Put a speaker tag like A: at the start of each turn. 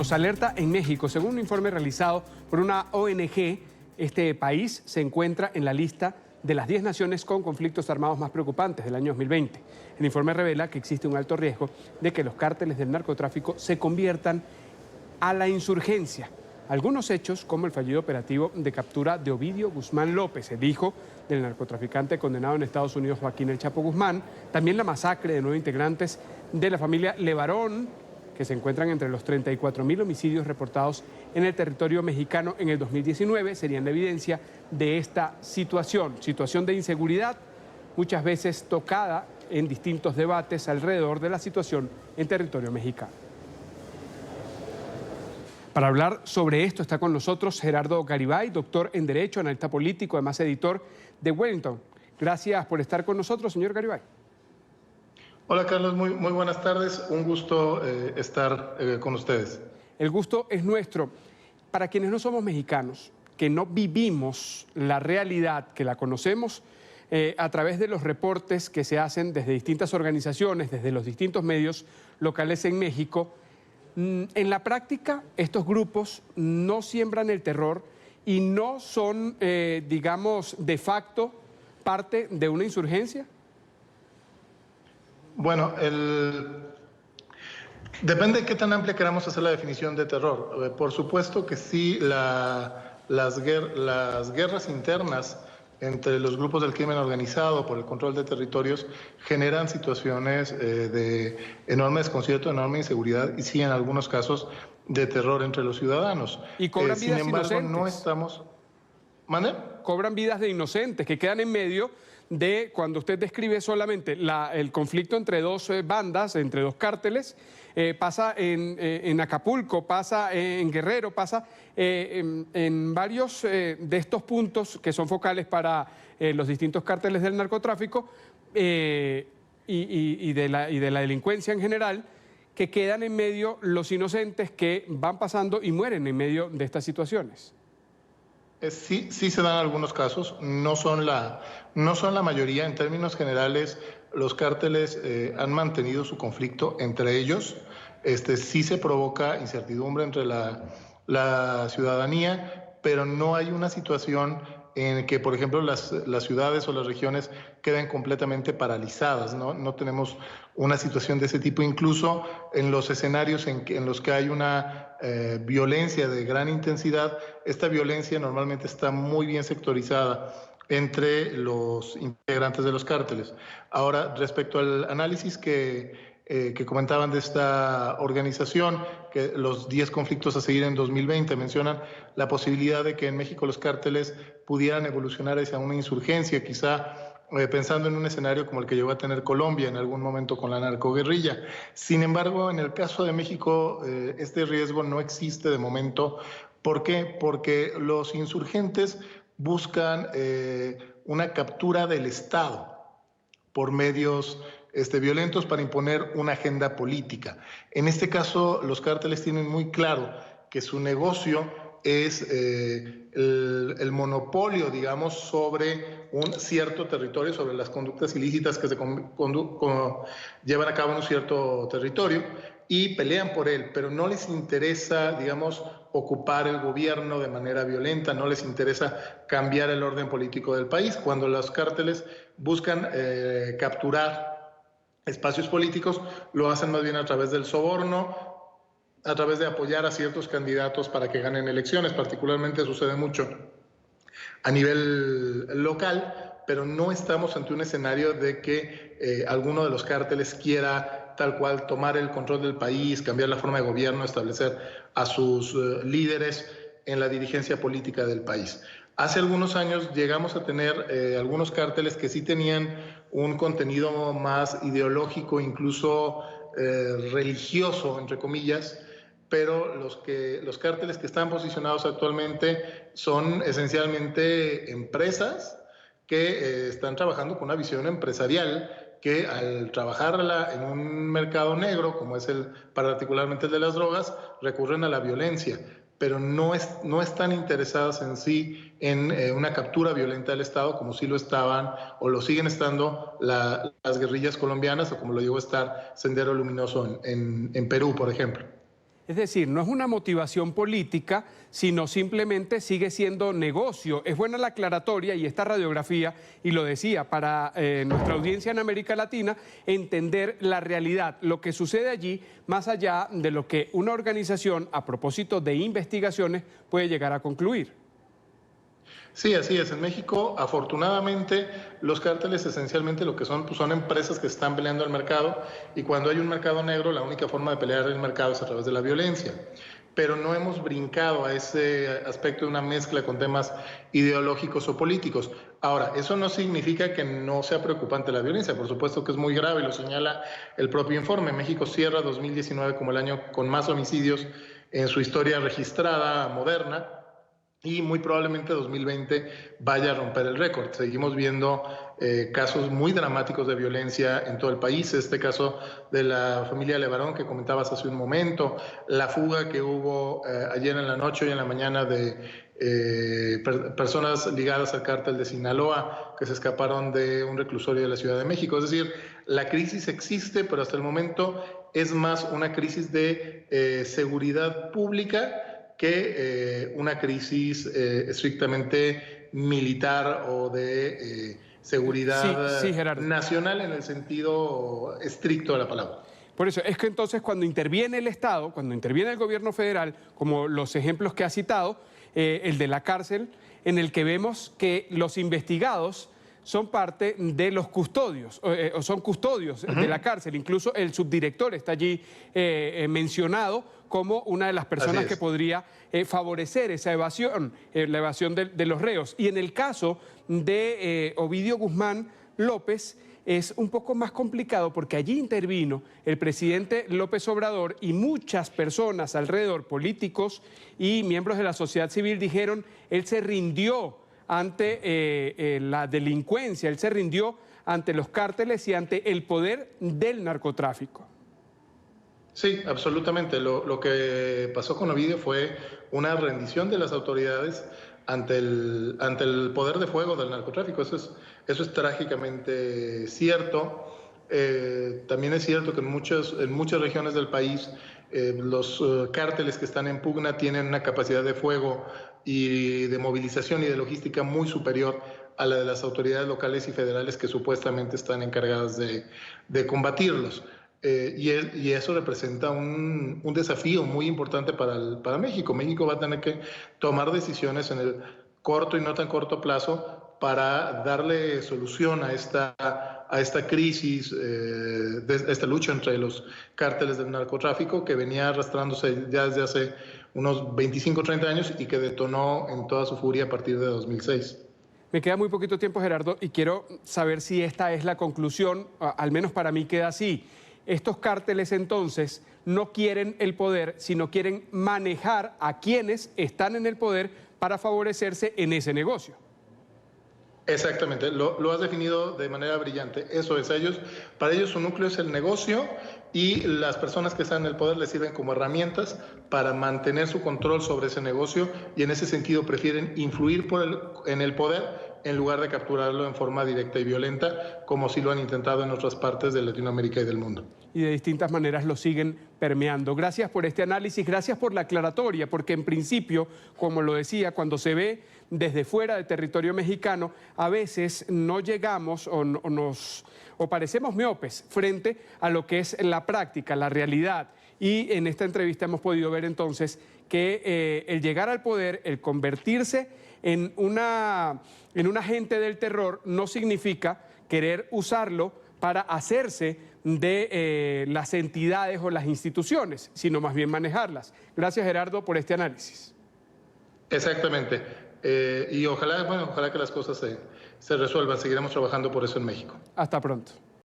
A: Nos alerta en México. Según un informe realizado por una ONG, este país se encuentra en la lista de las 10 naciones con conflictos armados más preocupantes del año 2020. El informe revela que existe un alto riesgo de que los cárteles del narcotráfico se conviertan a la insurgencia. Algunos hechos, como el fallido operativo de captura de Ovidio Guzmán López, el hijo del narcotraficante condenado en Estados Unidos Joaquín El Chapo Guzmán, también la masacre de 9 integrantes de la familia Levarón, que se encuentran entre los 34.000 homicidios reportados en el territorio mexicano en el 2019, serían la evidencia de esta situación de inseguridad, muchas veces tocada en distintos debates alrededor de la situación en territorio mexicano. Para hablar sobre esto está con nosotros Gerardo Garibay, doctor en Derecho, analista político, además editor de Wellington. Gracias por estar con nosotros, señor Garibay.
B: Hola Carlos, muy buenas tardes. Un gusto estar con ustedes.
A: El gusto es nuestro. Para quienes no somos mexicanos, que no vivimos la realidad, que la conocemos a través de los reportes que se hacen desde distintas organizaciones, desde los distintos medios locales en México, en la práctica estos grupos no siembran el terror y no son, digamos, de facto parte de una insurgencia.
B: Bueno, depende de qué tan amplia queramos hacer la definición de terror. Por supuesto que sí, las guerras internas entre los grupos del crimen organizado por el control de territorios generan situaciones de enorme desconcierto, enorme inseguridad y sí, en algunos casos, de terror entre los ciudadanos.
A: Y cobran vidas
B: sin embargo,
A: inocentes.
B: no estamos... ¿Mande?
A: Cobran vidas de inocentes que quedan en medio de, cuando usted describe solamente el conflicto entre dos bandas, entre dos cárteles, pasa en Acapulco, pasa en Guerrero, pasa en varios de estos puntos que son focales para los distintos cárteles del narcotráfico y de la delincuencia en general, que quedan en medio los inocentes que van pasando y mueren en medio de estas situaciones.
B: Sí se dan algunos casos, no son la mayoría. En términos generales, los cárteles han mantenido su conflicto entre ellos. Sí se provoca incertidumbre entre la ciudadanía, pero no hay una situación en que, por ejemplo, las ciudades o las regiones queden completamente paralizadas, ¿no? No tenemos una situación de ese tipo. Incluso en los escenarios en los que hay una violencia de gran intensidad, esta violencia normalmente está muy bien sectorizada entre los integrantes de los cárteles. Ahora, respecto al análisis que comentaban de esta organización, que los 10 conflictos a seguir en 2020 mencionan la posibilidad de que en México los cárteles pudieran evolucionar hacia una insurgencia, quizá pensando en un escenario como el que llegó a tener Colombia en algún momento con la narcoguerrilla. Sin embargo, en el caso de México, este riesgo no existe de momento. ¿Por qué? Porque los insurgentes buscan una captura del Estado por medios violentos para imponer una agenda política. En este caso, los cárteles tienen muy claro que su negocio es el monopolio, digamos, sobre un cierto territorio, sobre las conductas ilícitas que se llevan a cabo en un cierto territorio, y pelean por él, pero no les interesa, digamos, ocupar el gobierno de manera violenta, no les interesa cambiar el orden político del país. Cuando los cárteles buscan capturar espacios políticos, lo hacen más bien a través del soborno, a través de apoyar a ciertos candidatos para que ganen elecciones. Particularmente sucede mucho a nivel local, pero no estamos ante un escenario de que alguno de los cárteles quiera tal cual tomar el control del país, cambiar la forma de gobierno, establecer a sus líderes en la dirigencia política del país. Hace algunos años llegamos a tener algunos cárteles que sí tenían un contenido más ideológico, incluso religioso, entre comillas, pero los cárteles que están posicionados actualmente son esencialmente empresas que están trabajando con una visión empresarial, que al trabajarla en un mercado negro, como es particularmente el de las drogas, recurren a la violencia, pero no están interesadas en sí en una captura violenta del Estado, como sí lo estaban o lo siguen estando las guerrillas colombianas, o como lo llegó a estar Sendero Luminoso en Perú, por ejemplo.
A: Es decir, no es una motivación política, sino simplemente sigue siendo negocio. Es buena la aclaratoria y esta radiografía, y lo decía, para nuestra audiencia en América Latina, entender la realidad, lo que sucede allí, más allá de lo que una organización, a propósito de investigaciones, puede llegar a concluir.
B: Sí, así es. En México, afortunadamente, los cárteles esencialmente lo que son, pues son empresas que están peleando el mercado, y cuando hay un mercado negro, la única forma de pelear el mercado es a través de la violencia. Pero no hemos brincado a ese aspecto de una mezcla con temas ideológicos o políticos. Ahora, eso no significa que no sea preocupante la violencia. Por supuesto que es muy grave, lo señala el propio informe. México cierra 2019 como el año con más homicidios en su historia registrada moderna, y muy probablemente 2020 vaya a romper el récord. Seguimos viendo casos muy dramáticos de violencia en todo el país. Este caso de la familia Levarón que comentabas hace un momento, la fuga que hubo ayer en la noche y en la mañana de personas ligadas al cártel de Sinaloa que se escaparon de un reclusorio de la Ciudad de México. Es decir, la crisis existe, pero hasta el momento es más una crisis de seguridad pública que una crisis estrictamente militar o de seguridad nacional en el sentido estricto de la palabra.
A: Por eso, es que entonces cuando interviene el Estado, cuando interviene el gobierno federal, como los ejemplos que ha citado, el de la cárcel, en el que vemos que los investigados son parte de los custodios, o son custodios de la cárcel. Incluso el subdirector está allí mencionado como una de las personas que podría favorecer esa evasión, la evasión de los reos. Y en el caso de Ovidio Guzmán López, es un poco más complicado porque allí intervino el presidente López Obrador y muchas personas alrededor, políticos y miembros de la sociedad civil, dijeron, él se rindió ante la delincuencia, él se rindió ante los cárteles y ante el poder del narcotráfico.
B: Sí, absolutamente. Lo que pasó con Ovidio fue una rendición de las autoridades ante el poder de fuego del narcotráfico. Eso es trágicamente cierto. También es cierto que en muchas regiones del país los cárteles que están en pugna tienen una capacidad de fuego y de movilización y de logística muy superior a la de las autoridades locales y federales que supuestamente están encargadas de combatirlos. Y eso representa un desafío muy importante para México. México va a tener que tomar decisiones en el corto y no tan corto plazo para darle solución a esta crisis, esta lucha entre los cárteles del narcotráfico que venía arrastrándose ya desde hace unos 25 o 30 años y que detonó en toda su furia a partir de 2006.
A: Me queda muy poquito tiempo, Gerardo, y quiero saber si esta es la conclusión, al menos para mí queda así. Estos cárteles entonces no quieren el poder, sino quieren manejar a quienes están en el poder para favorecerse en ese negocio.
B: Exactamente, lo has definido de manera brillante. Eso es, para ellos su núcleo es el negocio y las personas que están en el poder les sirven como herramientas para mantener su control sobre ese negocio y en ese sentido prefieren influir en el poder en lugar de capturarlo en forma directa y violenta, como sí lo han intentado en otras partes de Latinoamérica y del mundo.
A: Y de distintas maneras lo siguen permeando. Gracias por este análisis, gracias por la aclaratoria, porque en principio, como lo decía, cuando se ve desde fuera del territorio mexicano, a veces no llegamos o parecemos miopes frente a lo que es la práctica, la realidad. Y en esta entrevista hemos podido ver entonces que el llegar al poder, el convertirse en un agente del terror no significa querer usarlo para hacerse de las entidades o las instituciones, sino más bien manejarlas. Gracias, Gerardo, por este análisis.
B: Exactamente. Y ojalá que las cosas se resuelvan. Seguiremos trabajando por eso en México.
A: Hasta pronto.